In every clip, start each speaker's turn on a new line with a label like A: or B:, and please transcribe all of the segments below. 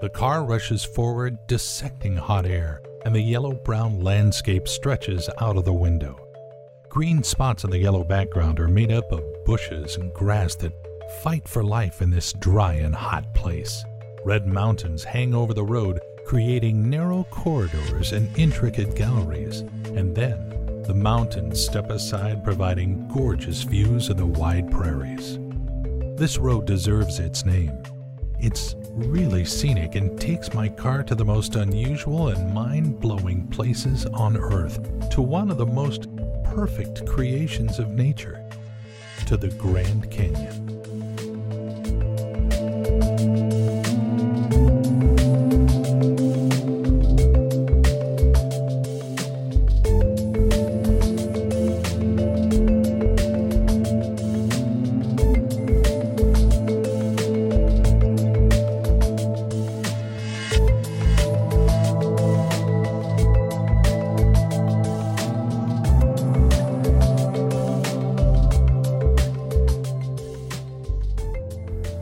A: The car rushes forward, dissecting hot air, and the yellow-brown landscape stretches out of the window. Green spots on the yellow background are made up of bushes and grass that fight for life in this dry and hot place. Red mountains hang over the road, creating narrow corridors and intricate galleries, and then the mountains step aside, providing gorgeous views of the wide prairies. This road deserves its name. It's really scenic and takes my car to the most unusual and mind-blowing places on Earth, to one of the most perfect creations of nature, to the Grand Canyon.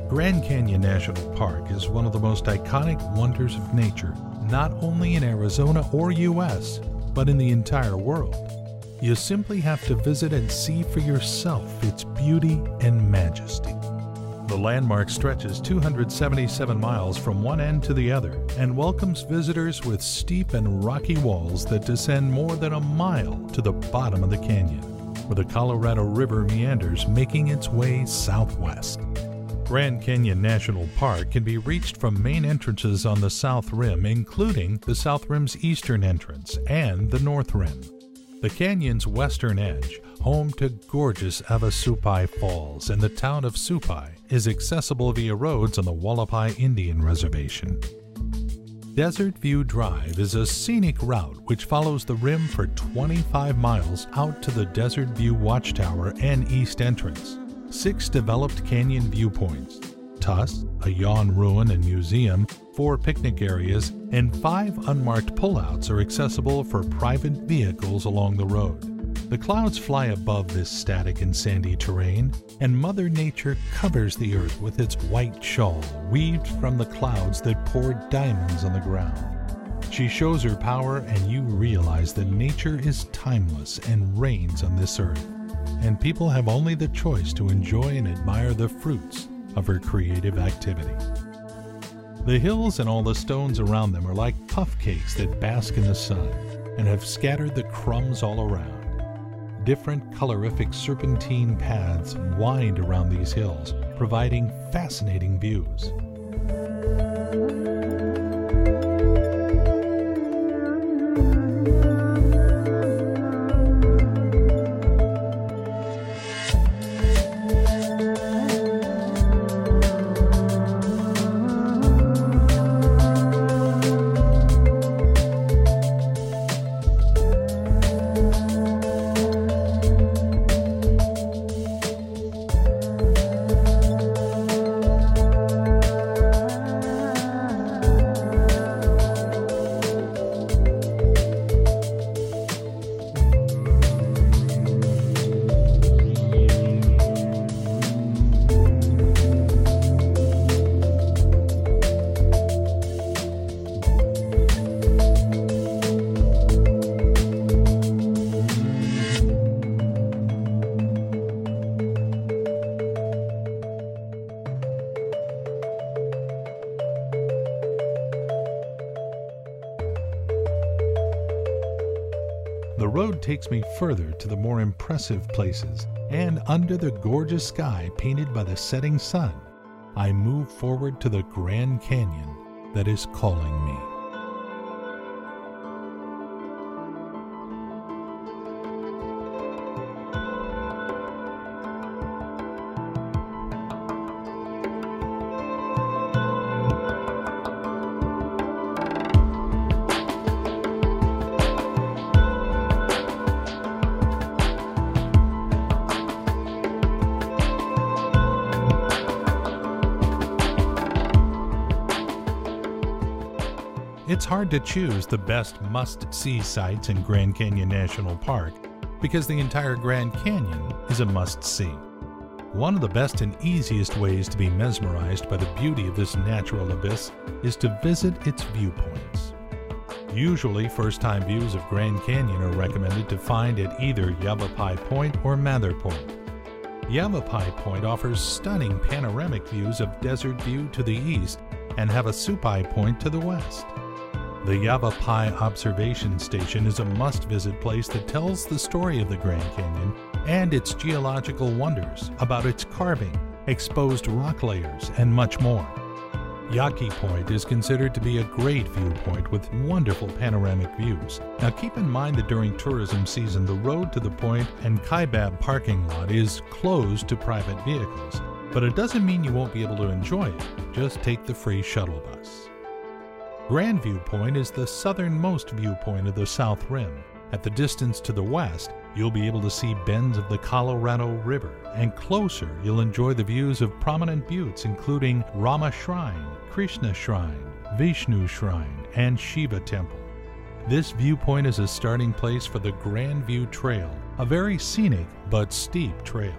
A: Grand Canyon National Park is one of the most iconic wonders of nature, not only in Arizona or US, but in the entire world. You simply have to visit and see for yourself its beauty and majesty. The landmark stretches 277 miles from one end to the other and welcomes visitors with steep and rocky walls that descend more than a mile to the bottom of the canyon, where the Colorado River meanders, making its way southwest. Grand Canyon National Park can be reached from main entrances on the South Rim, including the South Rim's eastern entrance and the North Rim. The canyon's western edge, home to gorgeous Supai Falls and the town of Supai, is accessible via roads on the Wallapai Indian Reservation. Desert View Drive is a scenic route which follows the rim for 25 miles out to the Desert View Watchtower and east entrance. 6 developed canyon viewpoints, Tuss, a yawn ruin and museum, 4 picnic areas, and 5 unmarked pullouts are accessible for private vehicles along the road. The clouds fly above this static and sandy terrain, and Mother Nature covers the earth with its white shawl, weaved from the clouds that pour diamonds on the ground. She shows her power, and you realize that nature is timeless and reigns on this earth, and people have only the choice to enjoy and admire the fruits of her creative activity. The hills and all the stones around them are like puff cakes that bask in the sun and have scattered the crumbs all around. Different colorific serpentine paths wind around these hills, providing fascinating views. The road takes me further to the more impressive places, and under the gorgeous sky painted by the setting sun, I move forward to the Grand Canyon that is calling me. It's hard to choose the best must-see sites in Grand Canyon National Park because the entire Grand Canyon is a must-see. One of the best and easiest ways to be mesmerized by the beauty of this natural abyss is to visit its viewpoints. Usually, first-time views of Grand Canyon are recommended to find at either Yavapai Point or Mather Point. Yavapai Point offers stunning panoramic views of Desert View to the east and have a Supai Point to the west. The Yavapai Observation Station is a must-visit place that tells the story of the Grand Canyon and its geological wonders about its carving, exposed rock layers, and much more. Yaqui Point is considered to be a great viewpoint with wonderful panoramic views. Now keep in mind that during tourism season, the road to the point and Kaibab parking lot is closed to private vehicles, but it doesn't mean you won't be able to enjoy it. Just take the free shuttle bus. Grand Viewpoint is the southernmost viewpoint of the South Rim. At the distance to the west, you'll be able to see bends of the Colorado River, and closer you'll enjoy the views of prominent buttes including Rama Shrine, Krishna Shrine, Vishnu Shrine, and Shiva Temple. This viewpoint is a starting place for the Grand View Trail, a very scenic but steep trail.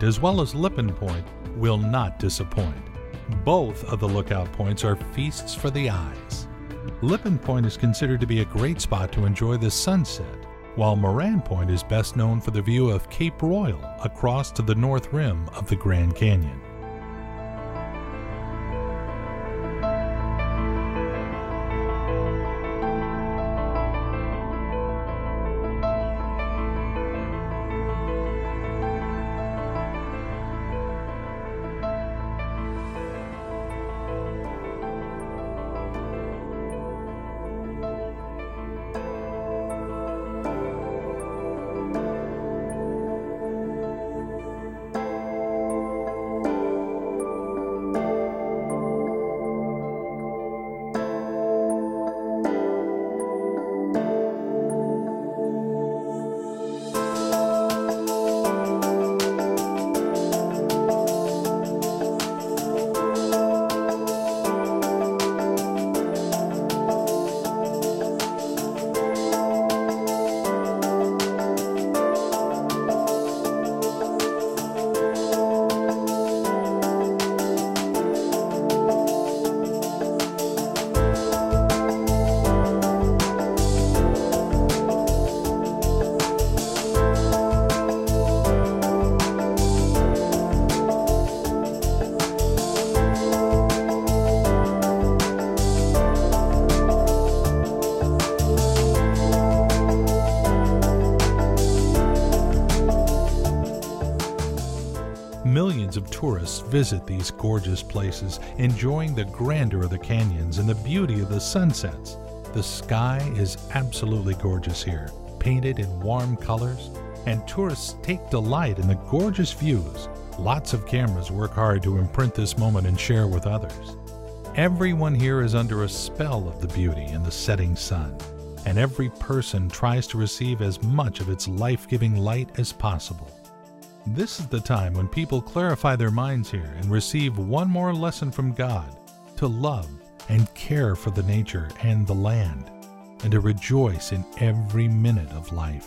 A: As well as Lippin Point will not disappoint. Both of the lookout points are feasts for the eyes. Lippin Point is considered to be a great spot to enjoy the sunset, while Moran Point is best known for the view of Cape Royal across to the north rim of the Grand Canyon. Millions of tourists visit these gorgeous places, enjoying the grandeur of the canyons and the beauty of the sunsets. The sky is absolutely gorgeous here, painted in warm colors, and tourists take delight in the gorgeous views. Lots of cameras work hard to imprint this moment and share with others. Everyone here is under a spell of the beauty and the setting sun, and every person tries to receive as much of its life-giving light as possible. This is the time when people clarify their minds here and receive one more lesson from God: to love and care for the nature and the land, and to rejoice in every minute of life.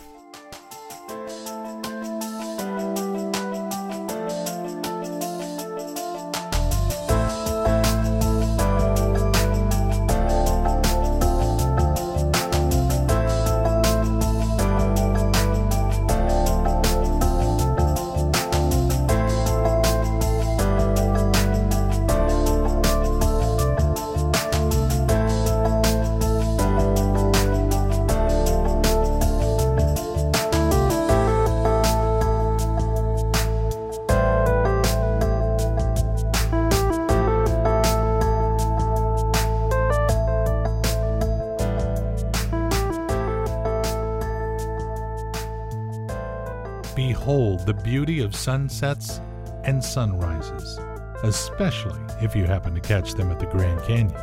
A: behold the beauty of sunsets and sunrises, especially if you happen to catch them at the Grand Canyon.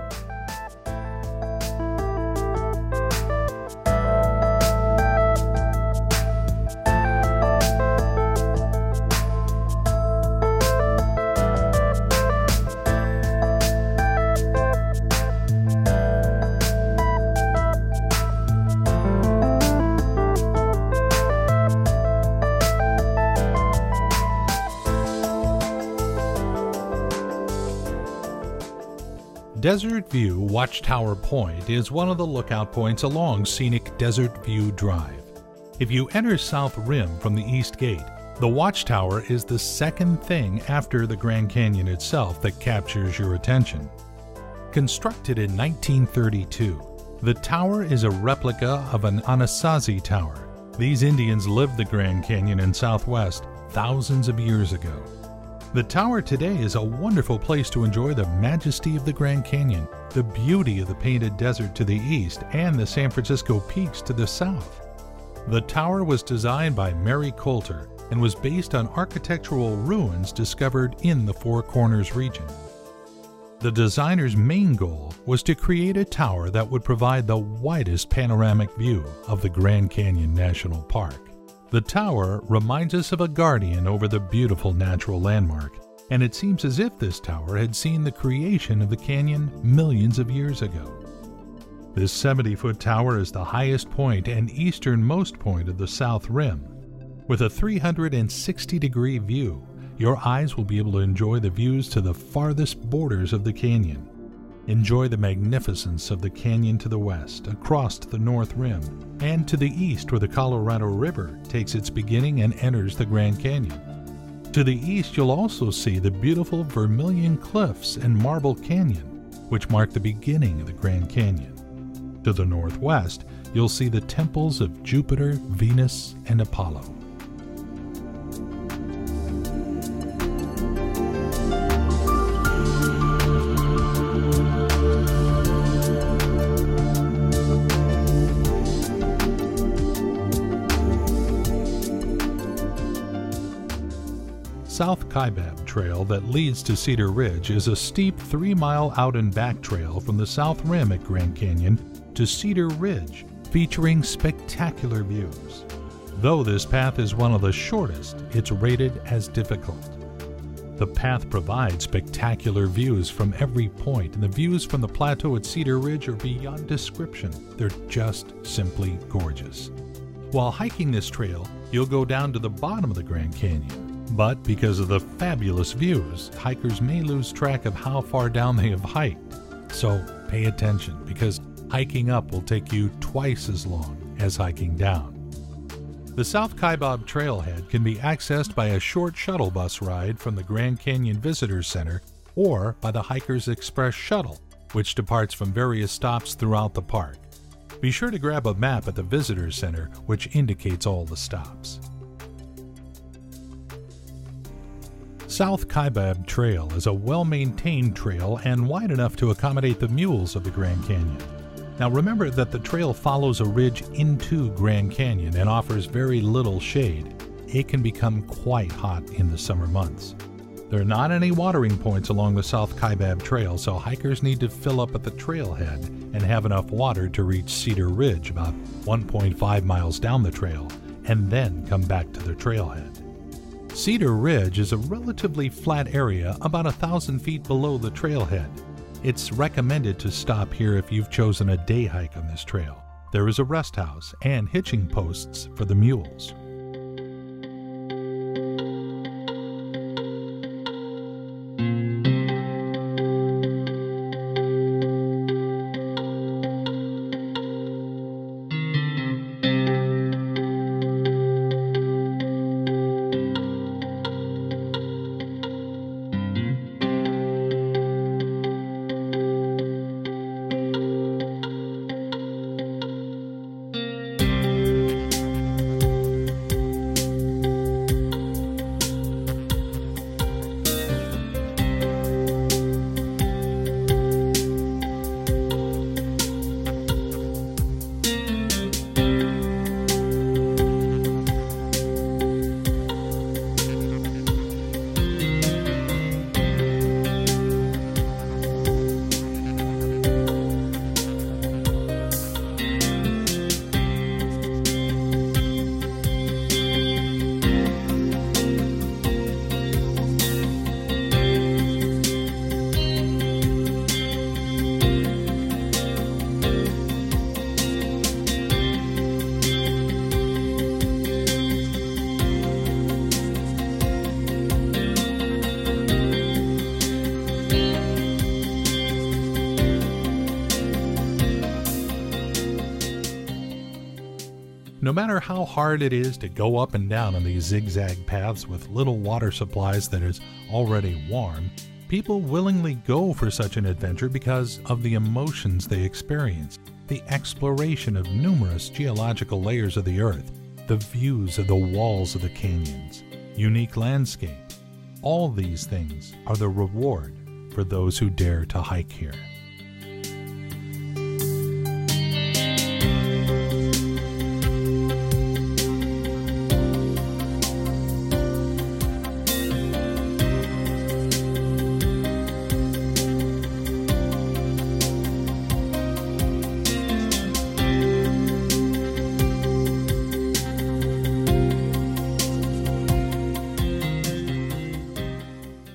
A: Desert View Watchtower Point is one of the lookout points along scenic Desert View Drive. If you enter South Rim from the East Gate, the Watchtower is the second thing after the Grand Canyon itself that captures your attention. Constructed in 1932, the tower is a replica of an Anasazi Tower. These Indians lived the Grand Canyon in Southwest thousands of years ago. The tower today is a wonderful place to enjoy the majesty of the Grand Canyon, the beauty of the Painted Desert to the east, and the San Francisco Peaks to the south. The tower was designed by Mary Coulter and was based on architectural ruins discovered in the Four Corners region. The designer's main goal was to create a tower that would provide the widest panoramic view of the Grand Canyon National Park. The tower reminds us of a guardian over the beautiful natural landmark, and it seems as if this tower had seen the creation of the canyon millions of years ago. This 70-foot tower is the highest point and easternmost point of the South Rim. With a 360-degree view, your eyes will be able to enjoy the views to the farthest borders of the canyon. Enjoy the magnificence of the canyon to the west, across to the North Rim, and to the east where the Colorado River takes its beginning and enters the Grand Canyon. To the east, you'll also see the beautiful Vermilion Cliffs and Marble Canyon, which mark the beginning of the Grand Canyon. To the northwest, you'll see the temples of Jupiter, Venus, and Apollo. South Kaibab Trail that leads to Cedar Ridge is a steep 3-mile out and back trail from the South Rim at Grand Canyon to Cedar Ridge, featuring spectacular views. Though this path is one of the shortest, it's rated as difficult. The path provides spectacular views from every point, and the views from the plateau at Cedar Ridge are beyond description. They're just simply gorgeous. While hiking this trail, you'll go down to the bottom of the Grand Canyon. But because of the fabulous views, hikers may lose track of how far down they have hiked. So pay attention, because hiking up will take you twice as long as hiking down. The South Kaibab Trailhead can be accessed by a short shuttle bus ride from the Grand Canyon Visitors Center or by the Hikers Express Shuttle, which departs from various stops throughout the park. Be sure to grab a map at the Visitors Center, which indicates all the stops. South Kaibab Trail is a well-maintained trail and wide enough to accommodate the mules of the Grand Canyon. Now remember that the trail follows a ridge into Grand Canyon and offers very little shade. It can become quite hot in the summer months. There are not any watering points along the South Kaibab Trail, so hikers need to fill up at the trailhead and have enough water to reach Cedar Ridge, about 1.5 miles down the trail, and then come back to the trailhead. Cedar Ridge is a relatively flat area about 1,000 feet below the trailhead. It's recommended to stop here if you've chosen a day hike on this trail. There is a rest house and hitching posts for the mules. No matter how hard it is to go up and down on these zigzag paths with little water supplies that is already warm, people willingly go for such an adventure because of the emotions they experience, the exploration of numerous geological layers of the earth, the views of the walls of the canyons, unique landscape. All these things are the reward for those who dare to hike here.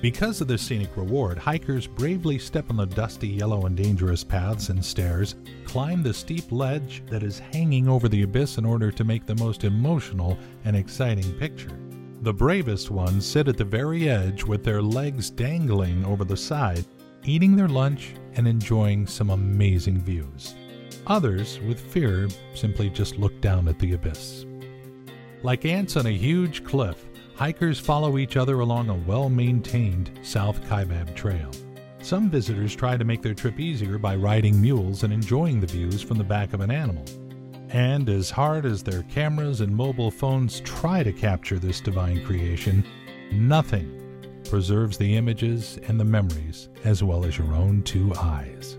A: Because of the scenic reward, hikers bravely step on the dusty, yellow, and dangerous paths and stairs, climb the steep ledge that is hanging over the abyss in order to make the most emotional and exciting picture. The bravest ones sit at the very edge with their legs dangling over the side, eating their lunch and enjoying some amazing views. Others, with fear, simply just look down at the abyss. Like ants on a huge cliff, hikers follow each other along a well-maintained South Kaibab trail. Some visitors try to make their trip easier by riding mules and enjoying the views from the back of an animal. And as hard as their cameras and mobile phones try to capture this divine creation, nothing preserves the images and the memories as well as your own two eyes.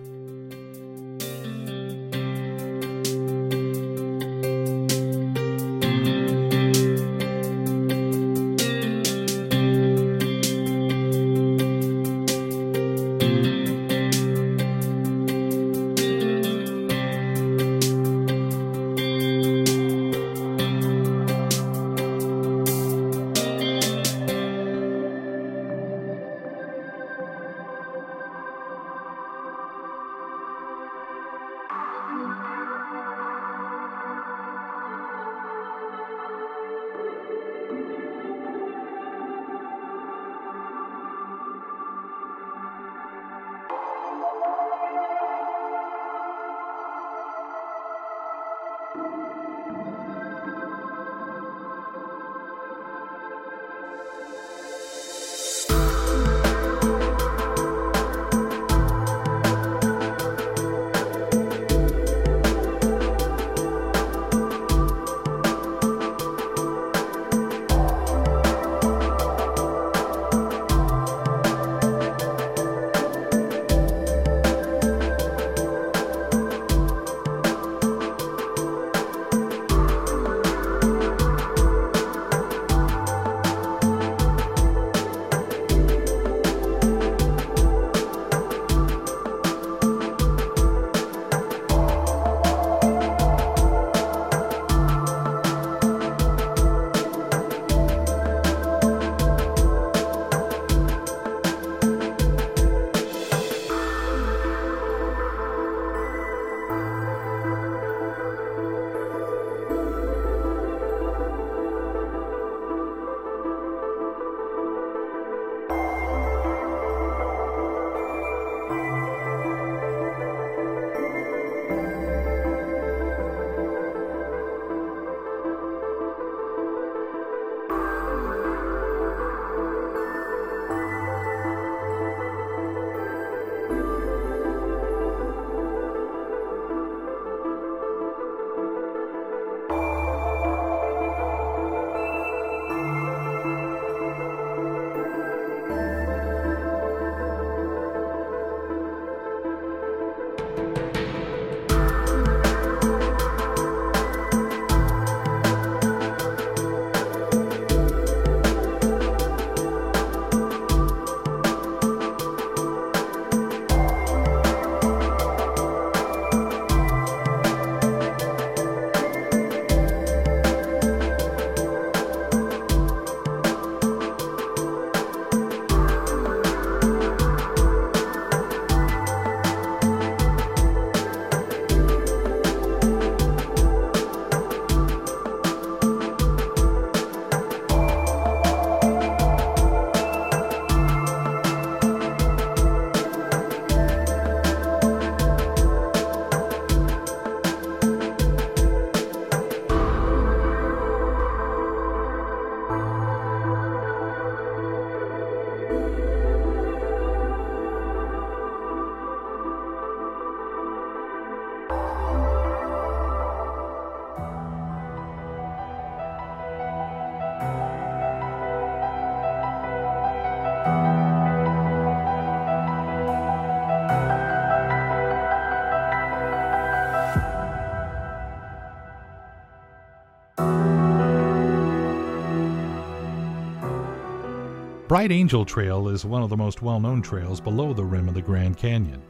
A: Bright Angel Trail is one of the most well-known trails below the rim of the Grand Canyon.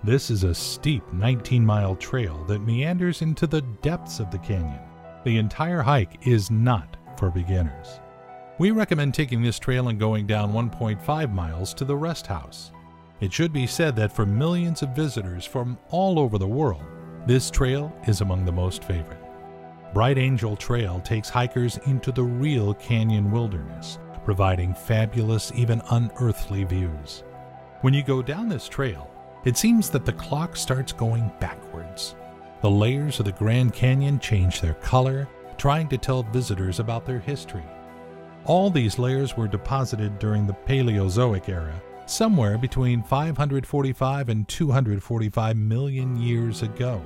A: This is a steep 19-mile trail that meanders into the depths of the canyon. The entire hike is not for beginners. We recommend taking this trail and going down 1.5 miles to the Resthouse. It should be said that for millions of visitors from all over the world, this trail is among the most favorite. Bright Angel Trail takes hikers into the real canyon wilderness, providing fabulous, even unearthly views. When you go down this trail, it seems that the clock starts going backwards. The layers of the Grand Canyon change their color, trying to tell visitors about their history. All these layers were deposited during the Paleozoic era, somewhere between 545 and 245 million years ago.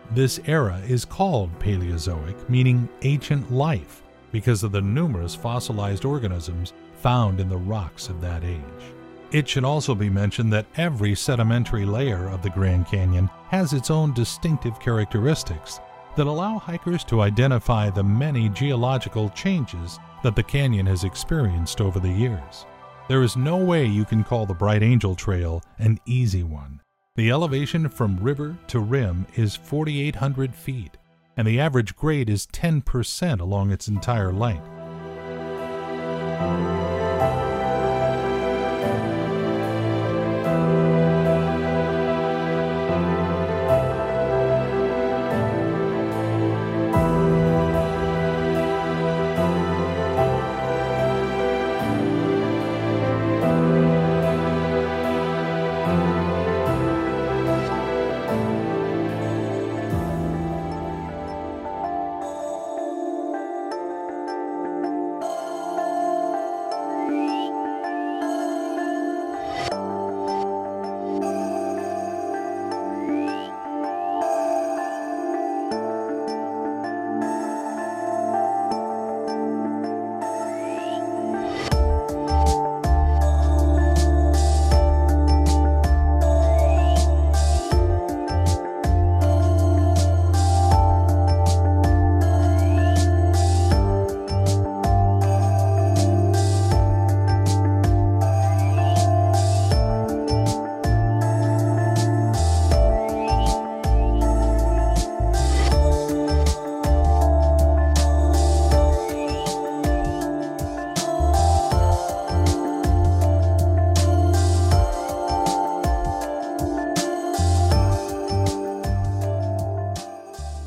A: This era is called Paleozoic, meaning ancient life, because of the numerous fossilized organisms found in the rocks of that age. It should also be mentioned that every sedimentary layer of the Grand Canyon has its own distinctive characteristics that allow hikers to identify the many geological changes that the canyon has experienced over the years. There is no way you can call the Bright Angel Trail an easy one. The elevation from river to rim is 4,800 feet, and the average grade is 10% along its entire length.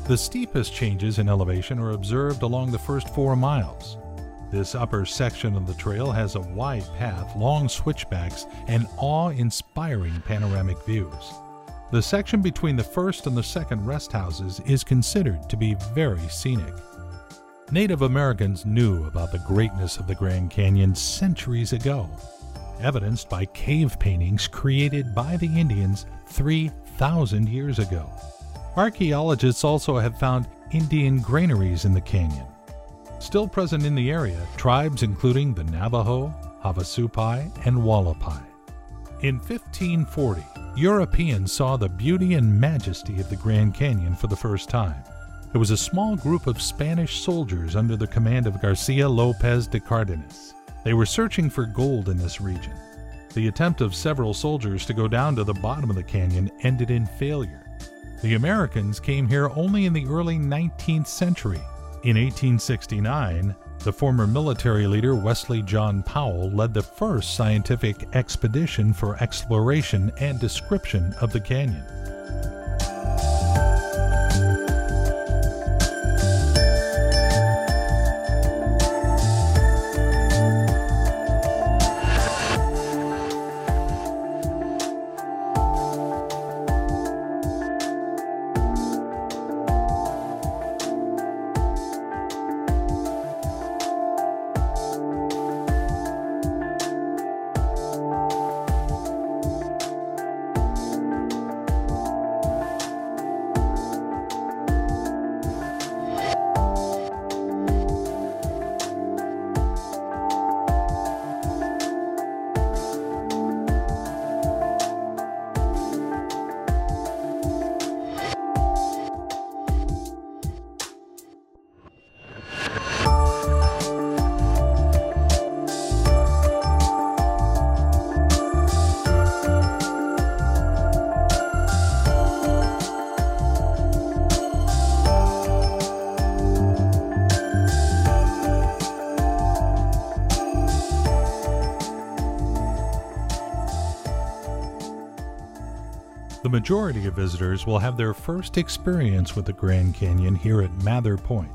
A: The steepest changes in elevation are observed along the first 4 miles. This upper section of the trail has a wide path, long switchbacks, and awe-inspiring panoramic views. The section between the first and the second rest houses is considered to be very scenic. Native Americans knew about the greatness of the Grand Canyon centuries ago, evidenced by cave paintings created by the Indians 3,000 years ago. Archaeologists also have found Indian granaries in the canyon. Still present in the area, tribes including the Navajo, Havasupai, and Wallapai. In 1540, Europeans saw the beauty and majesty of the Grand Canyon for the first time. It was a small group of Spanish soldiers under the command of Garcia Lopez de Cardenas. They were searching for gold in this region. The attempt of several soldiers to go down to the bottom of the canyon ended in failure. The Americans came here only in the early 19th century. In 1869, the former military leader Wesley John Powell led the first scientific expedition for exploration and description of the canyon. The majority of visitors will have their first experience with the Grand Canyon here at Mather Point.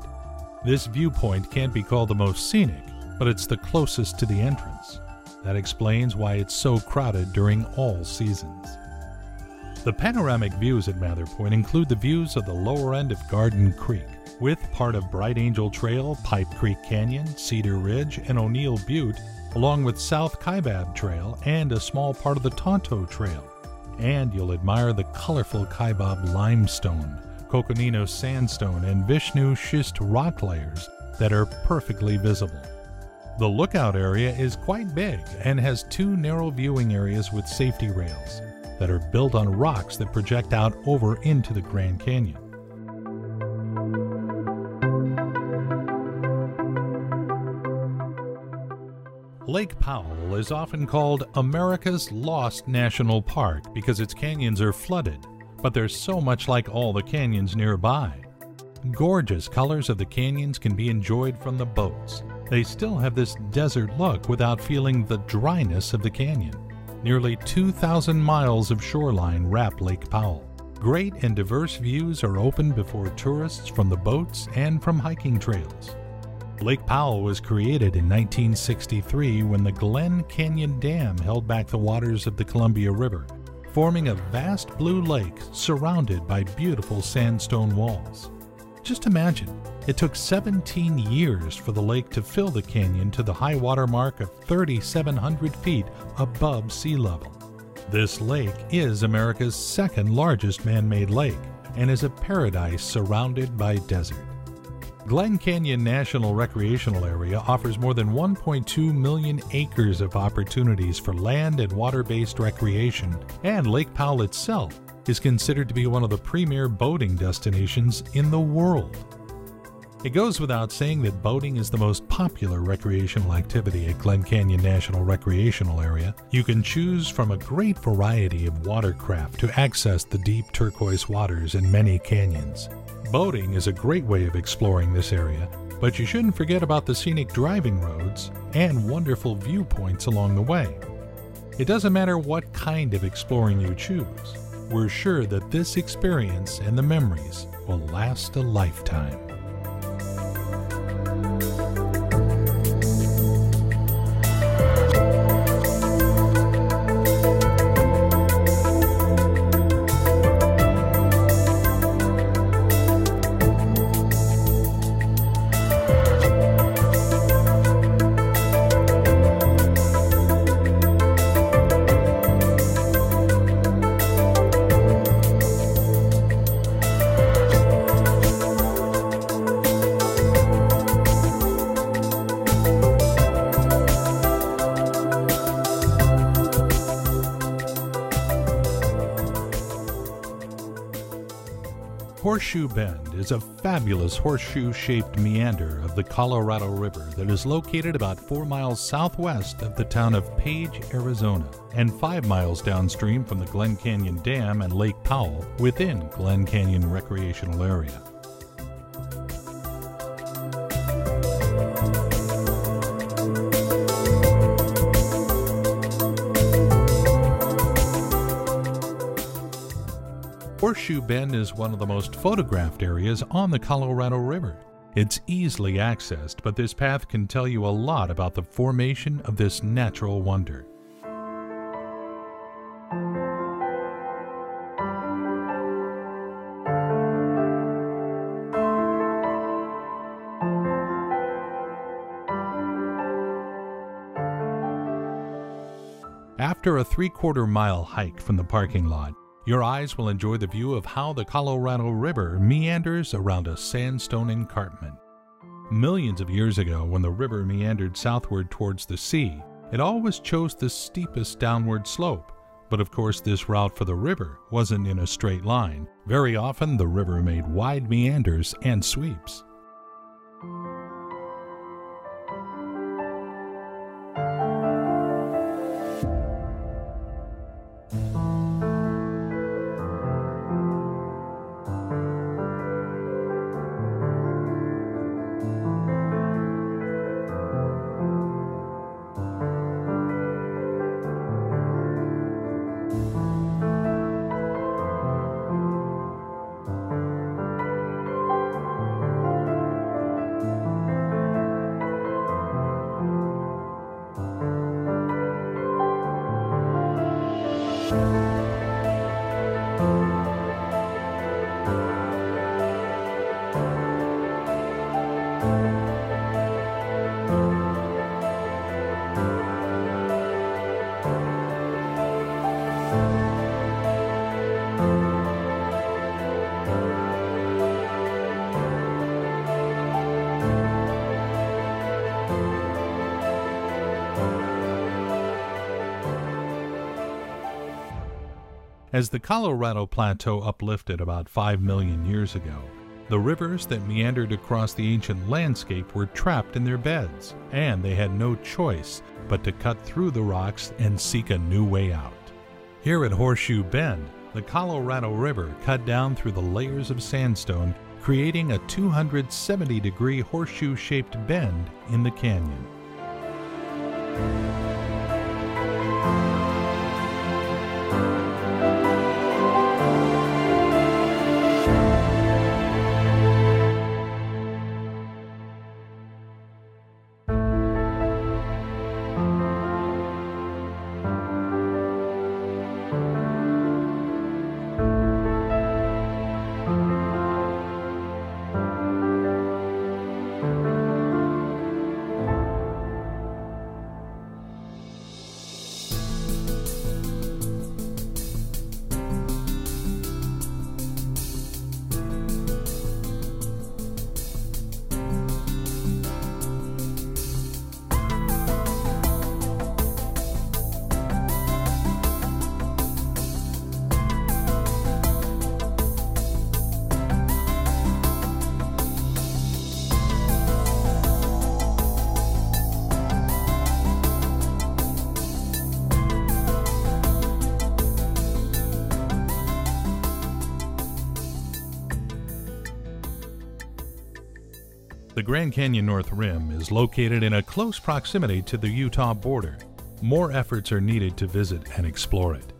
A: This viewpoint can't be called the most scenic, but it's the closest to the entrance. That explains why it's so crowded during all seasons. The panoramic views at Mather Point include the views of the lower end of Garden Creek, with part of Bright Angel Trail, Pipe Creek Canyon, Cedar Ridge, and O'Neill Butte, along with South Kaibab Trail and a small part of the Tonto Trail. And you'll admire the colorful Kaibab limestone, Coconino sandstone, and Vishnu schist rock layers that are perfectly visible. The lookout area is quite big and has 2 narrow viewing areas with safety rails that are built on rocks that project out over into the Grand Canyon. Lake Powell is often called America's Lost National Park because its canyons are flooded, but they're so much like all the canyons nearby. Gorgeous colors of the canyons can be enjoyed from the boats. They still have this desert look without feeling the dryness of the canyon. Nearly 2,000 miles of shoreline wrap Lake Powell. Great and diverse views are open before tourists from the boats and from hiking trails. Lake Powell was created in 1963 when the Glen Canyon Dam held back the waters of the Columbia River, forming a vast blue lake surrounded by beautiful sandstone walls. Just imagine, it took 17 years for the lake to fill the canyon to the high water mark of 3,700 feet above sea level. This lake is America's second largest man-made lake and is a paradise surrounded by desert. Glen Canyon National Recreational Area offers more than 1.2 million acres of opportunities for land and water-based recreation, and Lake Powell itself is considered to be one of the premier boating destinations in the world. It goes without saying that boating is the most popular recreational activity at Glen Canyon National Recreational Area. You can choose from a great variety of watercraft to access the deep turquoise waters in many canyons. Boating is a great way of exploring this area, but you shouldn't forget about the scenic driving roads and wonderful viewpoints along the way. It doesn't matter what kind of exploring you choose. We're sure that this experience and the memories will last a lifetime. Horseshoe Bend is a fabulous horseshoe-shaped meander of the Colorado River that is located about 4 miles southwest of the town of Page, Arizona, and 5 miles downstream from the Glen Canyon Dam and Lake Powell within Glen Canyon Recreational Area. Horseshoe Bend is one of the most photographed areas on the Colorado River. It's easily accessed, but this path can tell you a lot about the formation of this natural wonder. After a 3/4 mile hike from the parking lot, your eyes will enjoy the view of how the Colorado River meanders around a sandstone escarpment. Millions of years ago, when the river meandered southward towards the sea, it always chose the steepest downward slope. But of course, this route for the river wasn't in a straight line. Very often, the river made wide meanders and sweeps. As the Colorado Plateau uplifted about 5 million years ago, the rivers that meandered across the ancient landscape were trapped in their beds, and they had no choice but to cut through the rocks and seek a new way out. Here at Horseshoe Bend, the Colorado River cut down through the layers of sandstone, creating a 270-degree horseshoe-shaped bend in the canyon. The Grand Canyon North Rim is located in a close proximity to the Utah border. More efforts are needed to visit and explore it.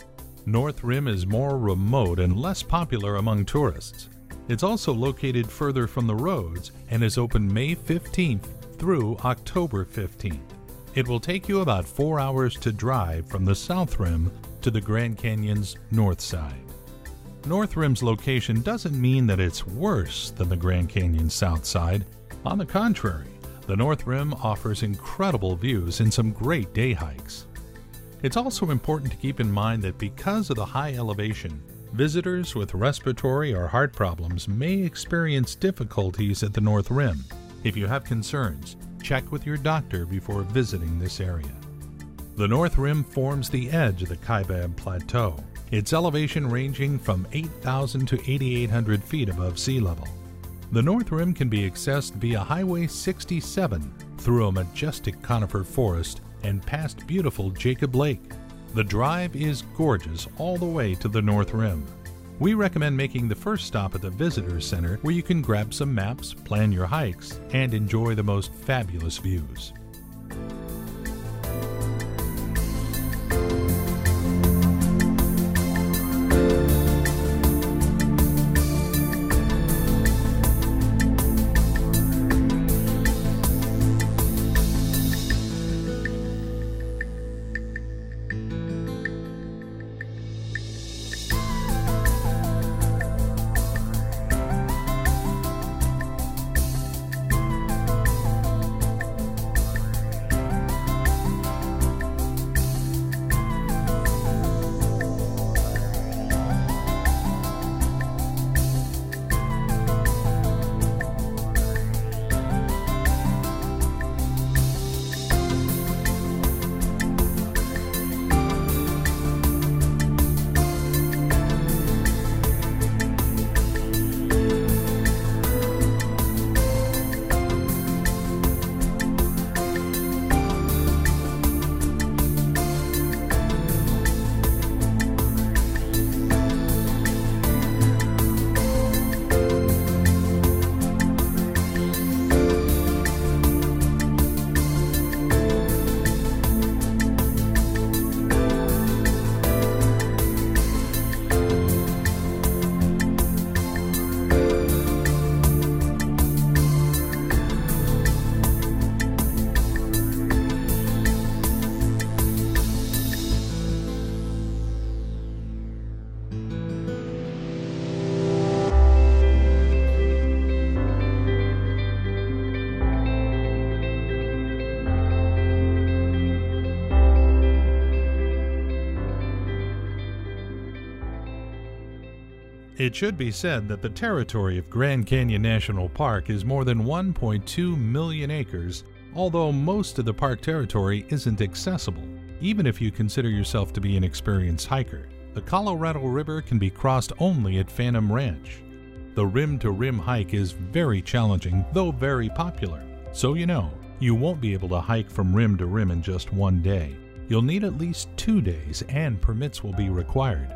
A: North Rim is more remote and less popular among tourists. It's also located further from the roads and is open May 15th through October 15th. It will take you about 4 hours to drive from the South Rim to the Grand Canyon's north side. North Rim's location doesn't mean that it's worse than the Grand Canyon's south side. On the contrary, the North Rim offers incredible views and some great day hikes. It's also important to keep in mind that because of the high elevation, visitors with respiratory or heart problems may experience difficulties at the North Rim. If you have concerns, check with your doctor before visiting this area. The North Rim forms the edge of the Kaibab Plateau, its elevation ranging from 8,000 to 8,800 feet above sea level. The North Rim can be accessed via Highway 67 through a majestic conifer forest and past beautiful Jacob Lake. The drive is gorgeous all the way to the North Rim. We recommend making the first stop at the Visitor Center, where you can grab some maps, plan your hikes, and enjoy the most fabulous views. It should be said that the territory of Grand Canyon National Park is more than 1.2 million acres, although most of the park territory isn't accessible. Even if you consider yourself to be an experienced hiker, the Colorado River can be crossed only at Phantom Ranch. The rim-to-rim hike is very challenging, though very popular. So you won't be able to hike from rim to rim in just one day. You'll need at least 2 days, and permits will be required.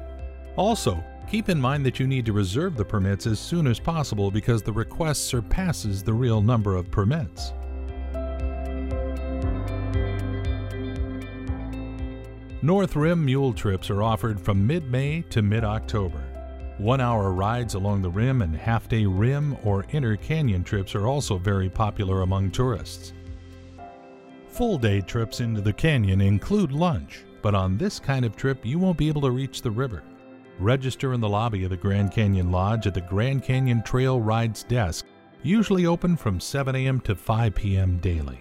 A: Also, keep in mind that you need to reserve the permits as soon as possible because the request surpasses the real number of permits. North Rim mule trips are offered from mid-May to mid-October. 1-hour rides along the rim and half-day rim or inner canyon trips are also very popular among tourists. Full-day trips into the canyon include lunch, but on this kind of trip you won't be able to reach the river. Register in the lobby of the Grand Canyon Lodge at the Grand Canyon Trail Rides desk, usually open from 7 a.m. to 5 p.m. daily.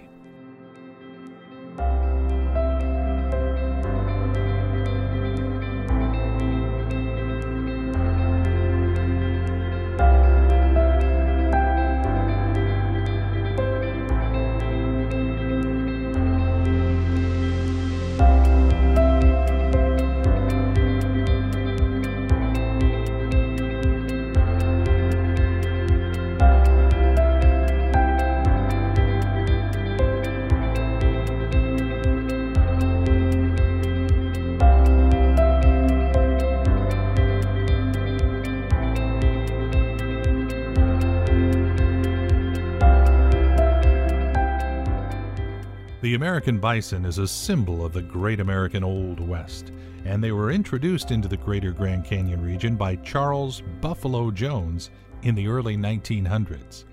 A: The American bison is a symbol of the Great American Old West, and they were introduced into the Greater Grand Canyon region by Charles Buffalo Jones in the early 1900s.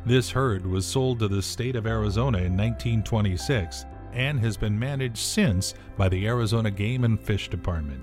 A: This herd was sold to the state of Arizona in 1926 and has been managed since by the Arizona Game and Fish Department.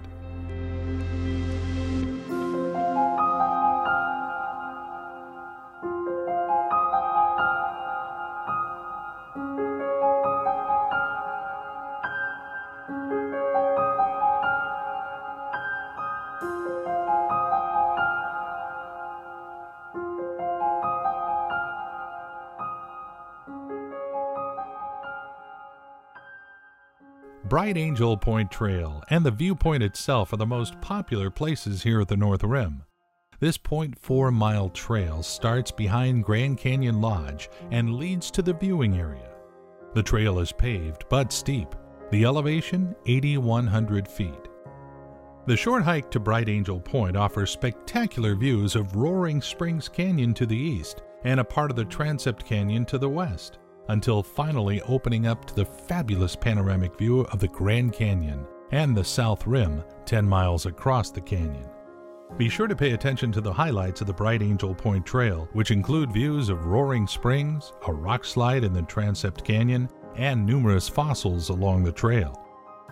A: Bright Angel Point Trail and the viewpoint itself are the most popular places here at the North Rim. This 0.4-mile trail starts behind Grand Canyon Lodge and leads to the viewing area. The trail is paved but steep, the elevation 8,100 feet. The short hike to Bright Angel Point offers spectacular views of Roaring Springs Canyon to the east and a part of the Transept Canyon to the west, until finally opening up to the fabulous panoramic view of the Grand Canyon and the South Rim 10 miles across the canyon. Be sure to pay attention to the highlights of the Bright Angel Point Trail, which include views of Roaring Springs, a rock slide in the Transept Canyon, and numerous fossils along the trail.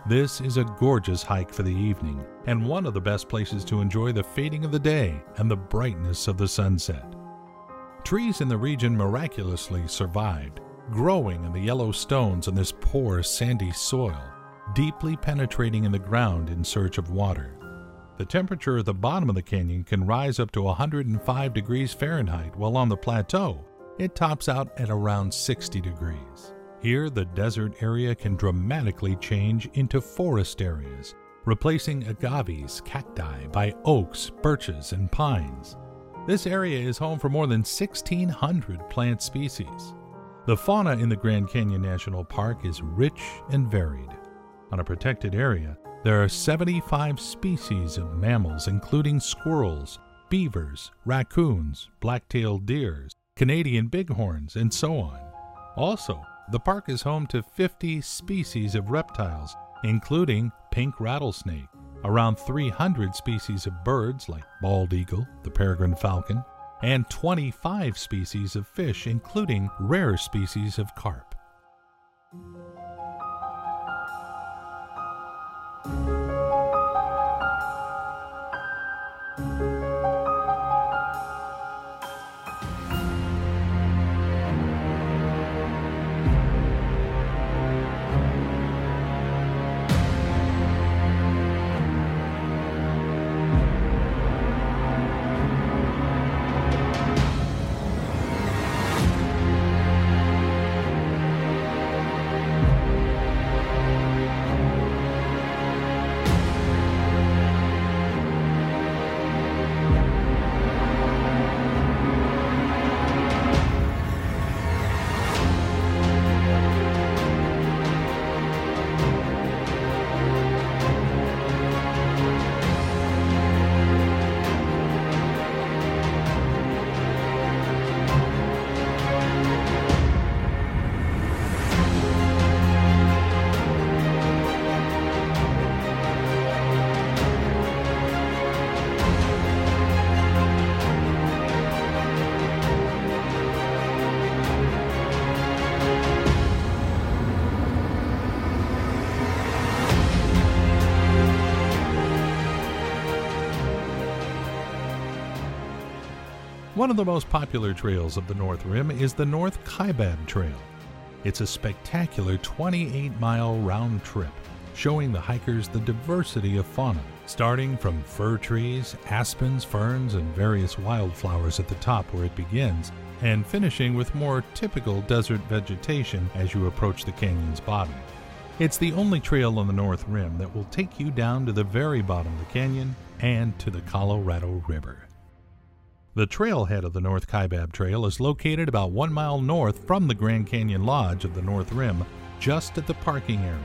A: This is a gorgeous hike for the evening, and one of the best places to enjoy the fading of the day and the brightness of the sunset. Trees in the region miraculously survived, growing in the yellow stones on this poor sandy soil, deeply penetrating in the ground in search of water. The temperature at the bottom of the canyon can rise up to 105 degrees Fahrenheit, while on the plateau, it tops out at around 60 degrees. Here, the desert area can dramatically change into forest areas, replacing agaves, cacti by oaks, birches, and pines. This area is home for more than 1,600 plant species. The fauna in the Grand Canyon National Park is rich and varied. On a protected area, there are 75 species of mammals, including squirrels, beavers, raccoons, black-tailed deers, Canadian bighorns, and so on. Also, the park is home to 50 species of reptiles, including pink rattlesnake, around 300 species of birds like bald eagle, the peregrine falcon, and 25 species of fish, including rare species of carp. One of the most popular trails of the North Rim is the North Kaibab Trail. It's a spectacular 28-mile round trip, showing the hikers the diversity of fauna, starting from fir trees, aspens, ferns, and various wildflowers at the top where it begins, and finishing with more typical desert vegetation as you approach the canyon's bottom. It's the only trail on the North Rim that will take you down to the very bottom of the canyon and to the Colorado River. The trailhead of the North Kaibab Trail is located about 1 mile north from the Grand Canyon Lodge of the North Rim, just at the parking area.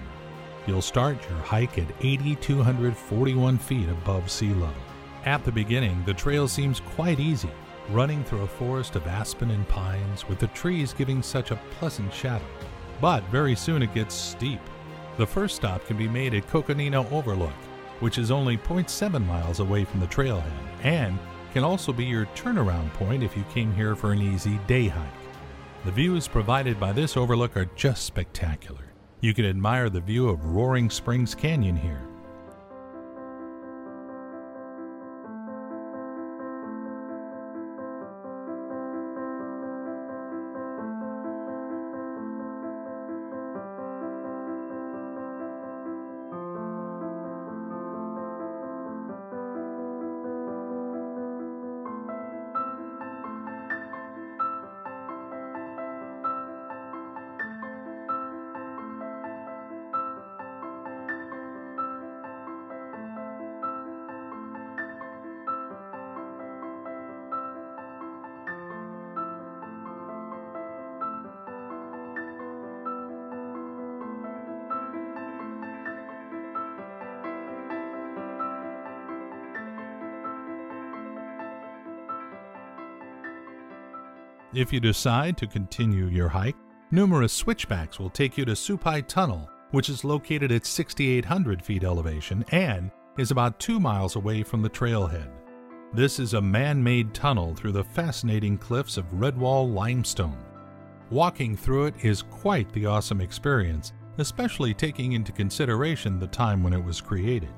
A: You'll start your hike at 8,241 feet above sea level. At the beginning, the trail seems quite easy, running through a forest of aspen and pines with the trees giving such a pleasant shadow. But very soon it gets steep. The first stop can be made at Coconino Overlook, which is only 0.7 miles away from the trailhead, and can also be your turnaround point if you came here for an easy day hike. The views provided by this overlook are just spectacular. You can admire the view of Roaring Springs Canyon here. If you decide to continue your hike, numerous switchbacks will take you to Supai Tunnel, which is located at 6,800 feet elevation and is about 2 miles away from the trailhead. This is a man-made tunnel through the fascinating cliffs of Redwall limestone. Walking through it is quite the awesome experience, especially taking into consideration the time when it was created.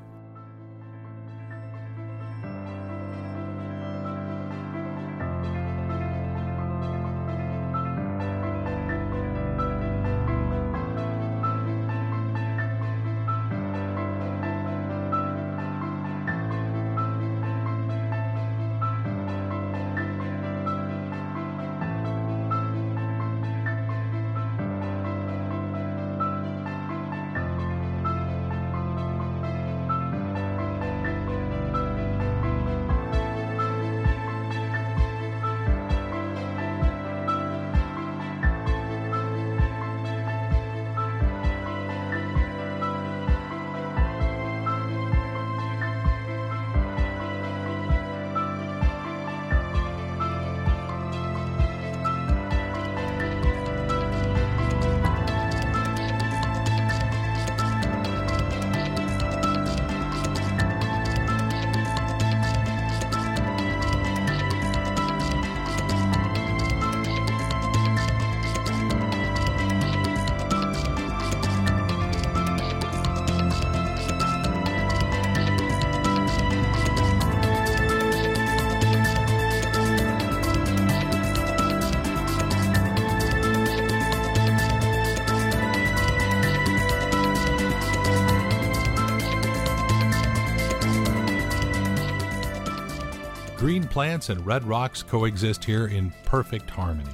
A: Green plants and red rocks coexist here in perfect harmony.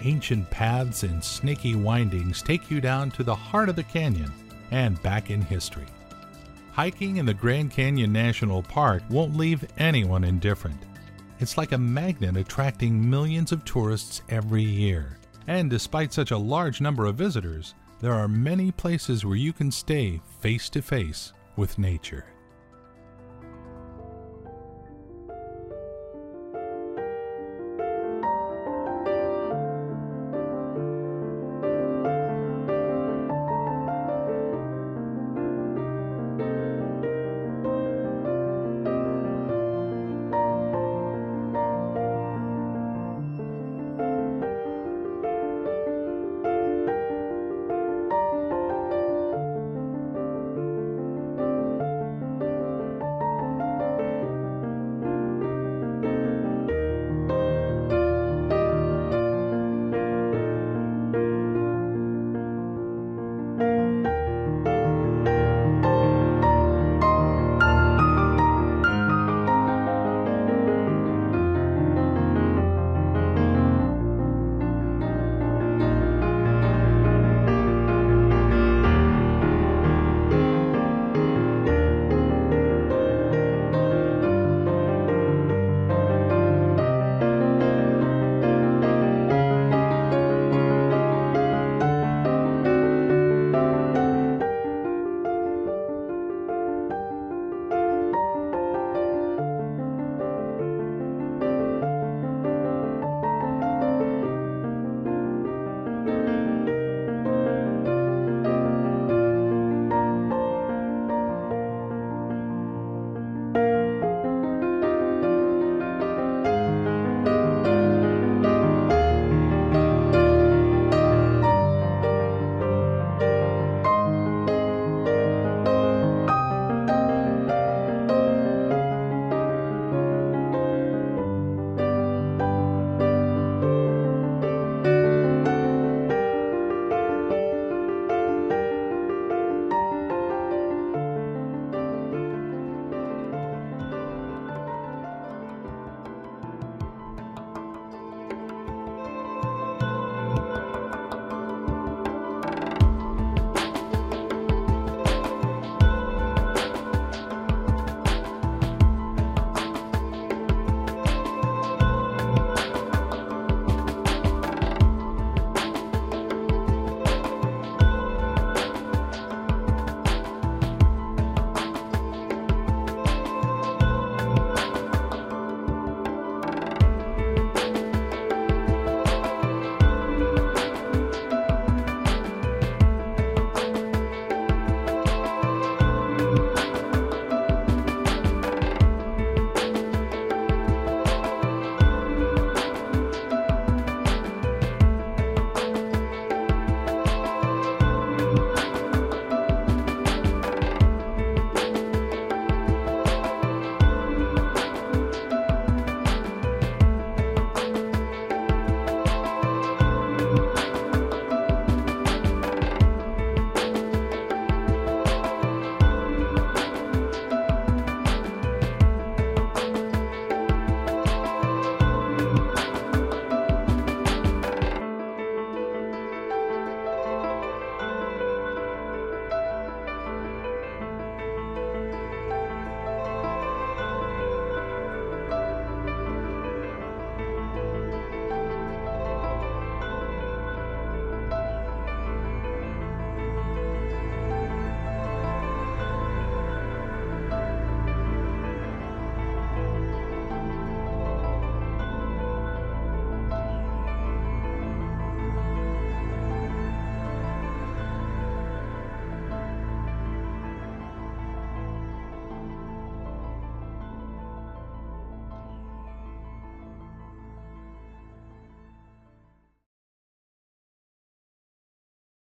A: Ancient paths and snaky windings take you down to the heart of the canyon and back in history. Hiking in the Grand Canyon National Park won't leave anyone indifferent. It's like a magnet attracting millions of tourists every year. And despite such a large number of visitors, there are many places where you can stay face to face with nature.